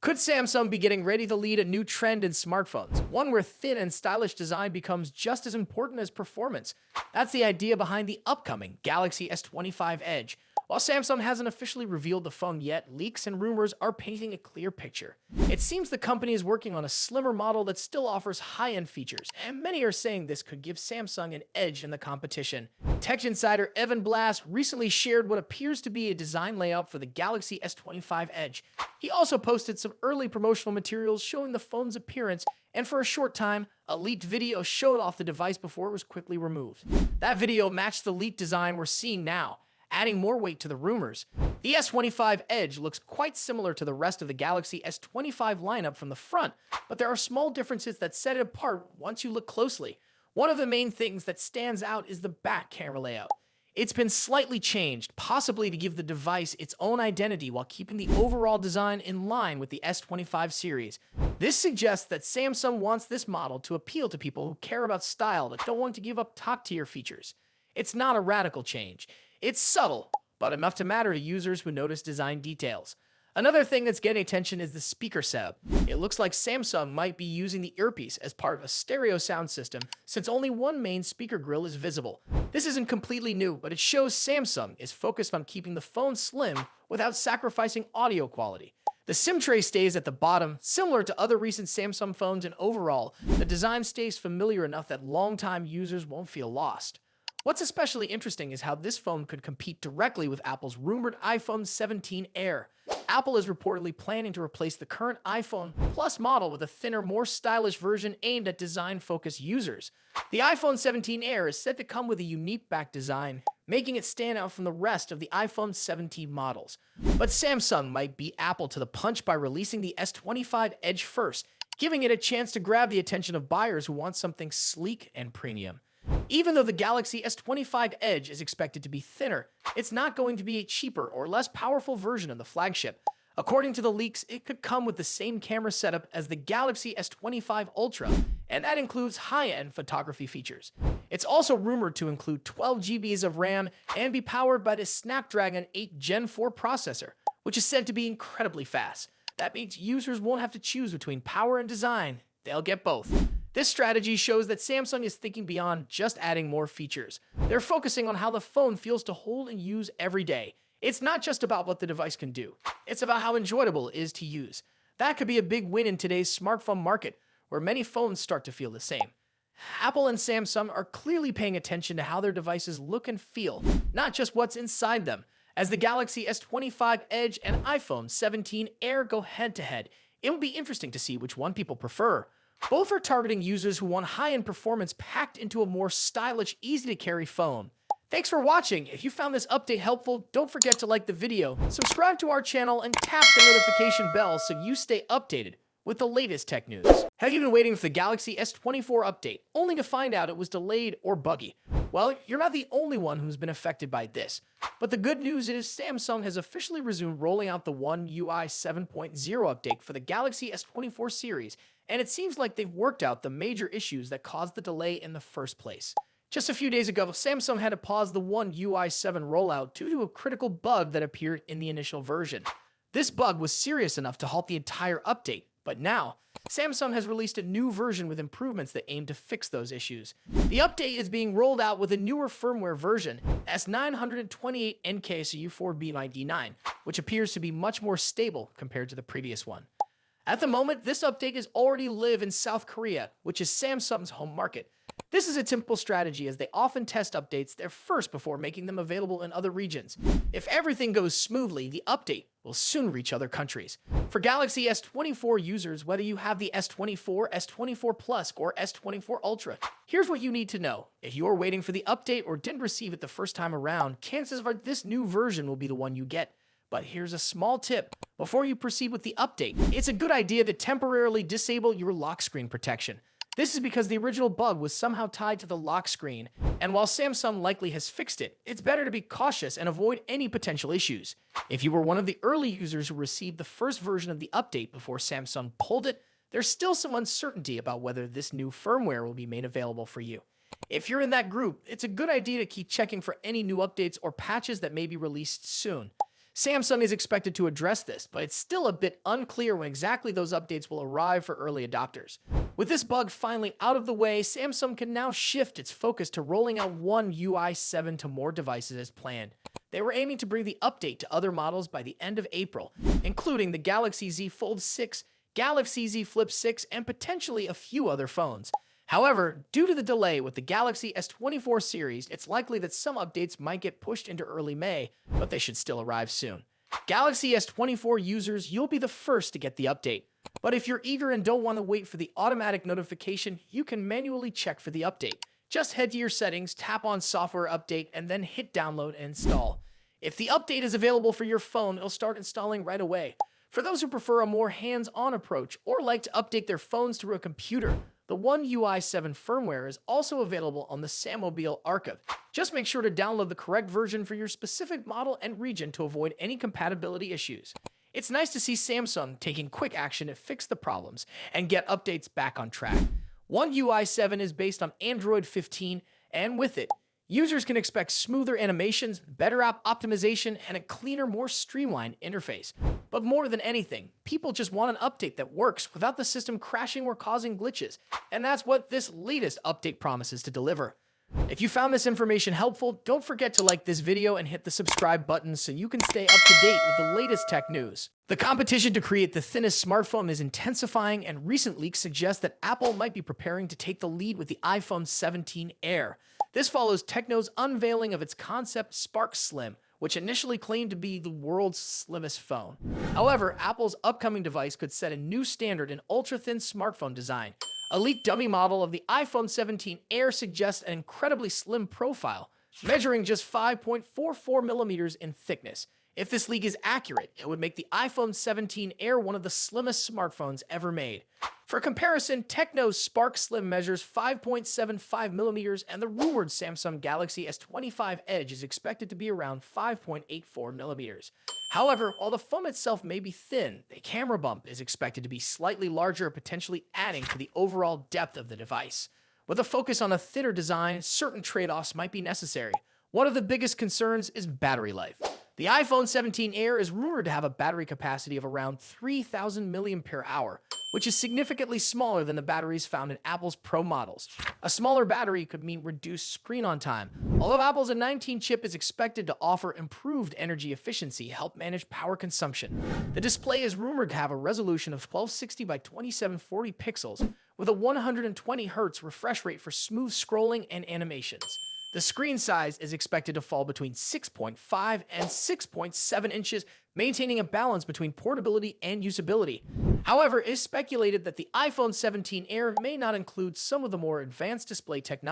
Could Samsung be getting ready to lead a new trend in smartphones? One where thin and stylish design becomes just as important as performance. That's the idea behind the upcoming Galaxy S25 Edge. While Samsung hasn't officially revealed the phone yet, leaks and rumors are painting a clear picture. It seems the company is working on a slimmer model that still offers high-end features, and many are saying this could give Samsung an edge in the competition. Tech insider Evan Blass recently shared what appears to be a design layout for the Galaxy S25 Edge. He also posted some early promotional materials showing the phone's appearance, and for a short time, a leaked video showed off the device before it was quickly removed. That video matched the leaked design we're seeing now, adding more weight to the rumors. The S25 Edge looks quite similar to the rest of the Galaxy S25 lineup from the front, but there are small differences that set it apart once you look closely. One of the main things that stands out is the back camera layout. It's been slightly changed, possibly to give the device its own identity while keeping the overall design in line with the S25 series. This suggests that Samsung wants this model to appeal to people who care about style but don't want to give up top-tier features. It's not a radical change. It's subtle, but enough to matter to users who notice design details. Another thing that's getting attention is the speaker setup. It looks like Samsung might be using the earpiece as part of a stereo sound system since only one main speaker grill is visible. This isn't completely new, but it shows Samsung is focused on keeping the phone slim without sacrificing audio quality. The SIM tray stays at the bottom, similar to other recent Samsung phones, and overall, the design stays familiar enough that longtime users won't feel lost. What's especially interesting is how this phone could compete directly with Apple's rumored iPhone 17 Air. Apple is reportedly planning to replace the current iPhone Plus model with a thinner, more stylish version aimed at design-focused users. The iPhone 17 Air is said to come with a unique back design, making it stand out from the rest of the iPhone 17 models. But Samsung might beat Apple to the punch by releasing the S25 Edge first, giving it a chance to grab the attention of buyers who want something sleek and premium. Even though the Galaxy S25 Edge is expected to be thinner, it's not going to be a cheaper or less powerful version of the flagship. According to the leaks, it could come with the same camera setup as the Galaxy S25 Ultra, and that includes high-end photography features. It's also rumored to include 12 GB of RAM and be powered by the Snapdragon 8 Gen 4 processor, which is said to be incredibly fast. That means users won't have to choose between power and design. They'll get both. This strategy shows that Samsung is thinking beyond just adding more features. They're focusing on how the phone feels to hold and use every day. It's not just about what the device can do. It's about how enjoyable it is to use. That could be a big win in today's smartphone market, where many phones start to feel the same. Apple and Samsung are clearly paying attention to how their devices look and feel, not just what's inside them. As the Galaxy S25 Edge and iPhone 17 Air go head-to-head, it will be interesting to see which one people prefer. Both are targeting users who want high-end performance packed into a more stylish, easy-to-carry phone. Thanks for watching. If you found this update helpful, don't forget to like the video, subscribe to our channel, and tap the notification bell so you stay updated with the latest tech news. Have you been waiting for the Galaxy S24 update, only to find out it was delayed or buggy? Well, you're not the only one who's been affected by this. But the good news is Samsung has officially resumed rolling out the One UI 7.0 update for the Galaxy S24 series, and it seems like they've worked out the major issues that caused the delay in the first place. Just a few days ago, Samsung had to pause the One UI 7 rollout due to a critical bug that appeared in the initial version. This bug was serious enough to halt the entire update, but now, Samsung has released a new version with improvements that aim to fix those issues. The update is being rolled out with a newer firmware version, S928NKCU4B9D9, which appears to be much more stable compared to the previous one. At the moment, this update is already live in South Korea, which is Samsung's home market. This is a typical strategy as they often test updates there first before making them available in other regions. If everything goes smoothly, the update will soon reach other countries. For Galaxy S24 users, whether you have the S24, S24 Plus, or S24 Ultra, here's what you need to know. If you are waiting for the update or didn't receive it the first time around, chances are this new version will be the one you get. But here's a small tip. Before you proceed with the update, it's a good idea to temporarily disable your lock screen protection. This is because the original bug was somehow tied to the lock screen, and while Samsung likely has fixed it, it's better to be cautious and avoid any potential issues. If you were one of the early users who received the first version of the update before Samsung pulled it, there's still some uncertainty about whether this new firmware will be made available for you. If you're in that group, it's a good idea to keep checking for any new updates or patches that may be released soon. Samsung is expected to address this, but it's still a bit unclear when exactly those updates will arrive for early adopters. With this bug finally out of the way, Samsung can now shift its focus to rolling out One UI 7 to more devices as planned. They were aiming to bring the update to other models by the end of April, including the Galaxy Z Fold 6, Galaxy Z Flip 6, and potentially a few other phones. However, due to the delay with the Galaxy S24 series, it's likely that some updates might get pushed into early May, but they should still arrive soon. Galaxy S24 users, you'll be the first to get the update. But if you're eager and don't want to wait for the automatic notification, you can manually check for the update. Just head to your settings, tap on Software Update, and then hit Download and Install. If the update is available for your phone, it'll start installing right away. For those who prefer a more hands-on approach or like to update their phones through a computer, the One UI 7 firmware is also available on the Sammobile Archive. Just make sure to download the correct version for your specific model and region to avoid any compatibility issues. It's nice to see Samsung taking quick action to fix the problems and get updates back on track. One UI 7 is based on Android 15, and with it, users can expect smoother animations, better app optimization, and a cleaner, more streamlined interface. But more than anything, people just want an update that works without the system crashing or causing glitches, and that's what this latest update promises to deliver. If you found this information helpful, don't forget to like this video and hit the subscribe button so you can stay up to date with the latest tech news. The competition to create the thinnest smartphone is intensifying, and recent leaks suggest that Apple might be preparing to take the lead with the iPhone 17 Air. This follows Tecno's unveiling of its concept Spark Slim, which initially claimed to be the world's slimmest phone. However, Apple's upcoming device could set a new standard in ultra-thin smartphone design. A leaked dummy model of the iPhone 17 Air suggests an incredibly slim profile, measuring just 5.44 millimeters in thickness. If this leak is accurate, it would make the iPhone 17 Air one of the slimmest smartphones ever made. For comparison, Tecno's Spark Slim measures 5.75 millimeters, and the rumored Samsung Galaxy S25 Edge is expected to be around 5.84 millimeters. However, while the phone itself may be thin, the camera bump is expected to be slightly larger, potentially adding to the overall depth of the device. With a focus on a thinner design, certain trade-offs might be necessary. One of the biggest concerns is battery life. The iPhone 17 Air is rumored to have a battery capacity of around 3,000 mAh, which is significantly smaller than the batteries found in Apple's Pro models. A smaller battery could mean reduced screen-on time. Although Apple's A19 chip is expected to offer improved energy efficiency, help manage power consumption. The display is rumored to have a resolution of 1260 by 2740 pixels, with a 120 Hz refresh rate for smooth scrolling and animations. The screen size is expected to fall between 6.5 and 6.7 inches, maintaining a balance between portability and usability. However, it is speculated that the iPhone 17 Air may not include some of the more advanced display technology